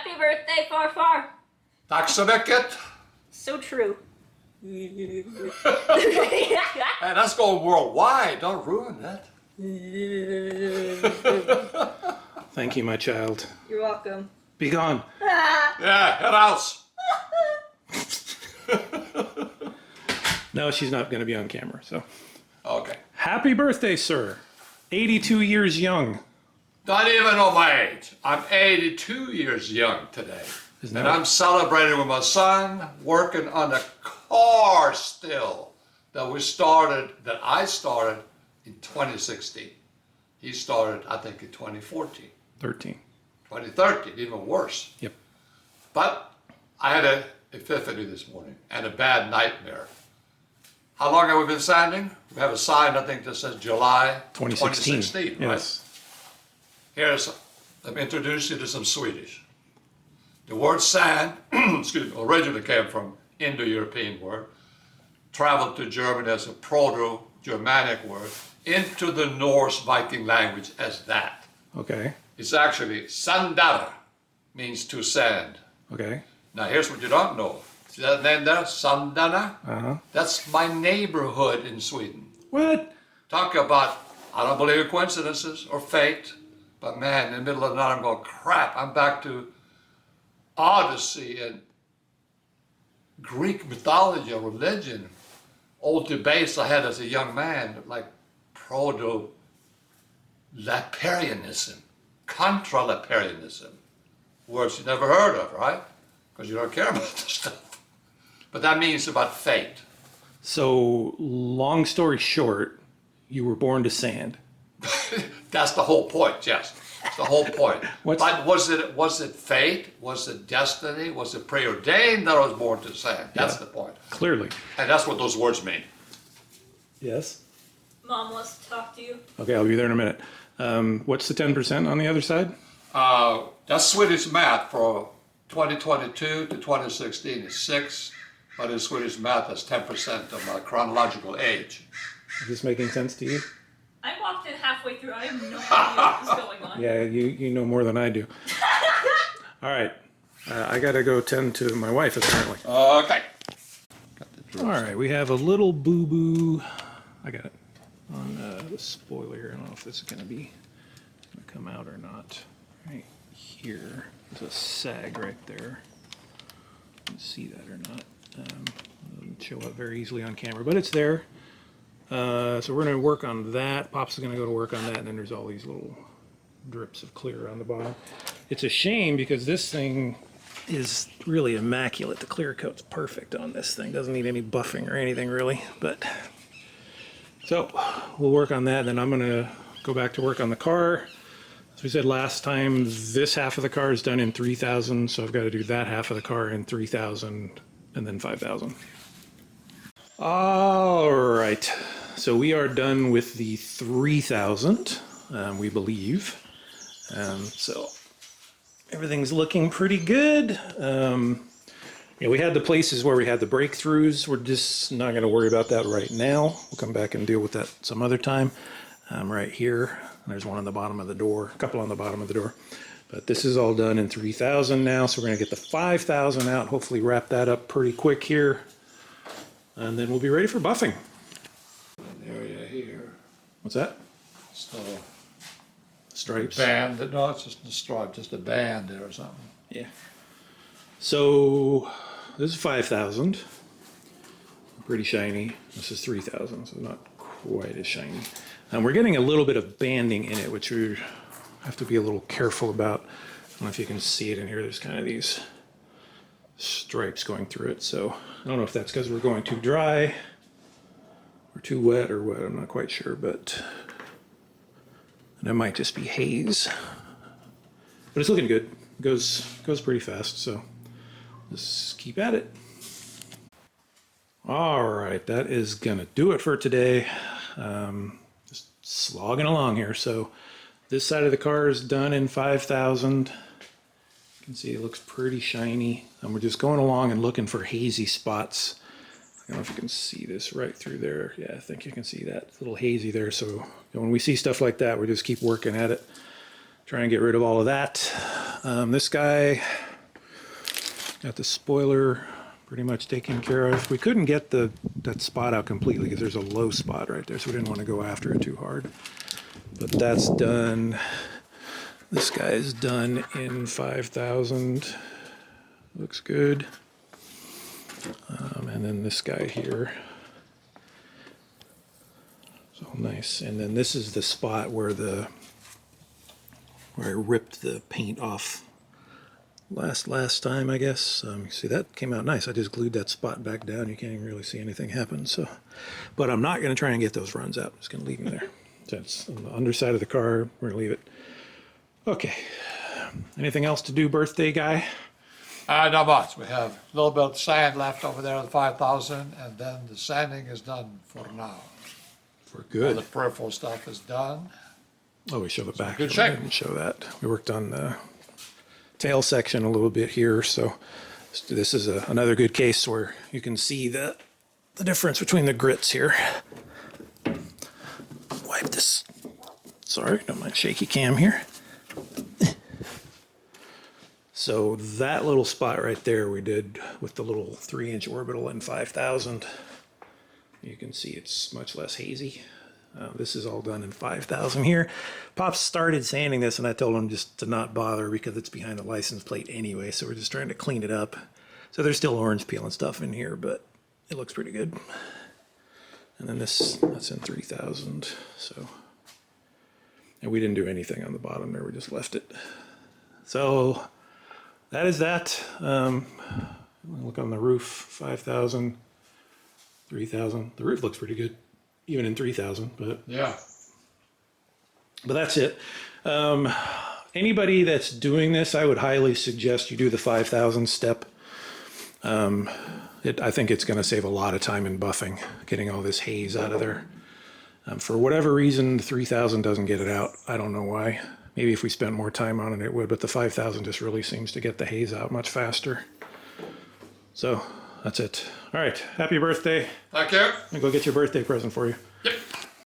Happy birthday, Farfar. Tack så mycket. So true. Hey, that's going worldwide. Don't ruin that. Thank you, my child. You're welcome. Be gone. Yeah, head house. No, she's not going to be on camera, so. Okay. Happy birthday, sir. 82 years young. Don't even know my age. I'm 82 years young today. Isn't And that- I'm celebrating with my son, working on a car still that I started in 2016. He started, I think, in 2014. 13. 2013, even worse. Yep. But I had an epiphany this morning and a bad nightmare. How long have we been sanding? We have a sign, I think, that says July 2016. right? Yes. Let me introduce you to some Swedish. The word sand, excuse me, originally came from Indo-European word, traveled to Germany as a Proto-Germanic word, into the Norse Viking language as that. Okay. It's actually sandara, means to sand. Okay. Now here's what you don't know. See that name there, Sandana? Uh-huh. That's my neighborhood in Sweden. What? Talk about, I don't believe in coincidences or fate, but man, in the middle of the night I'm going, crap, I'm back to Odyssey and Greek mythology or religion. Old debates I had as a young man, like proto-Laparianism, contra-Laparianism, words you never heard of, right? Because you don't care about this stuff. But that means about fate. So, long story short, you were born to sand. That's the whole point, yes. That's the whole point. What's- But was it fate? Was it destiny? Was it preordained that I was born to sand? That's the point. Clearly. And that's what those words mean. Yes. Mom wants to talk to you. Okay, I'll be there in a minute. What's the 10% on the other side? That's Swedish math for 2022 to 2016 is 6, but in Swedish math that's 10% of my chronological age. Is this making sense to you? I walked in halfway through. I have no idea what's going on. Yeah, you know more than I do. All right. I got to go tend to my wife, apparently. Okay. All right, we have a little boo-boo. I got it on the spoiler here. I don't know if this is going to come out or not. Right here. There's a sag right there. You can see that or not. It doesn't show up very easily on camera, but it's there. So we're going to work on that. Pops is going to go to work on that, and then there's all these little drips of clear on the bottom. It's a shame because this thing is really immaculate. The clear coat's perfect on this thing. Doesn't need any buffing or anything really. But so we'll work on that, and then I'm going to go back to work on the car. As we said last time, this half of the car is done in 3,000, so I've got to do that half of the car in 3,000 and then 5,000. All right. So we are done with the 3,000, we believe. So everything's looking pretty good. We had the places where we had the breakthroughs. We're just not going to worry about that right now. We'll come back and deal with that some other time. Right here, there's one on the bottom of the door, a couple on the bottom of the door. But this is all done in 3,000 now, so we're going to get the 5,000 out, hopefully wrap that up pretty quick here. And then we'll be ready for buffing. An area here. What's that? So Stripes. band, no, it's just a stripe, just a band there or something. Yeah. So this is 5,000. Pretty shiny. This is 3,000, so not quite as shiny. And we're getting a little bit of banding in it, which we have to be a little careful about. I don't know if you can see it in here. There's kind of these stripes going through it. So I don't know if that's because we're going too dry or too wet or what. I'm not quite sure, but that might just be haze. But it's looking good. It goes pretty fast, so just keep at it. All right, that is gonna do it for today. Just slogging along here. So this side of the car is done in 5,000. You can see it looks pretty shiny. And we're just going along and looking for hazy spots. I don't know if you can see this right through there. Yeah, I think you can see that. It's a little hazy there. So when we see stuff like that, we just keep working at it. Try and get rid of all of that. This guy, Got the spoiler pretty much taken care of. We couldn't get that spot out completely because there's a low spot right there, so we didn't want to go after it too hard. But that's done. This guy is done in 5,000. Looks good. And then this guy here. So nice. And then this is the spot where I ripped the paint off last time, I guess. See, that came out nice. I just glued that spot back down. You can't even really see anything happen. So, but I'm not going to try and get those runs out. I'm just going to leave them there. So it's on the underside of the car. We're going to leave it. Okay. Anything else to do, birthday guy? Not much. We have a little bit of sand left over there at 5,000, and then the sanding is done for now. For All good. the peripheral stuff is done. Oh, we show the back. good We shape. didn't show that. We worked on the tail section a little bit here. So this is another good case where you can see the difference between the grits here. Wipe this. Sorry, don't mind shaky cam here. So that little spot right there we did with the little 3-inch orbital in 5,000. You can see it's much less hazy. This is all done in 5,000 here. Pops started sanding this and I told him just to not bother because it's behind the license plate anyway. So we're just trying to clean it up. So there's still orange peel and stuff in here, but it looks pretty good. And then that's in 3,000. So, and we didn't do anything on the bottom there. We just left it. So that is that. Look on the roof, 5,000, 3,000. The roof looks pretty good, even in 3,000, but Yeah. that's it. Anybody that's doing this, I would highly suggest you do the 5,000 step. I think it's going to save a lot of time in buffing, getting all this haze out of there. For whatever reason, the 3,000 doesn't get it out. I don't know why. Maybe if we spent more time on it, it would, but the 5,000 just really seems to get the haze out much faster. So that's it. All right. Happy birthday. Thank you. I'm going to go get your birthday present for you.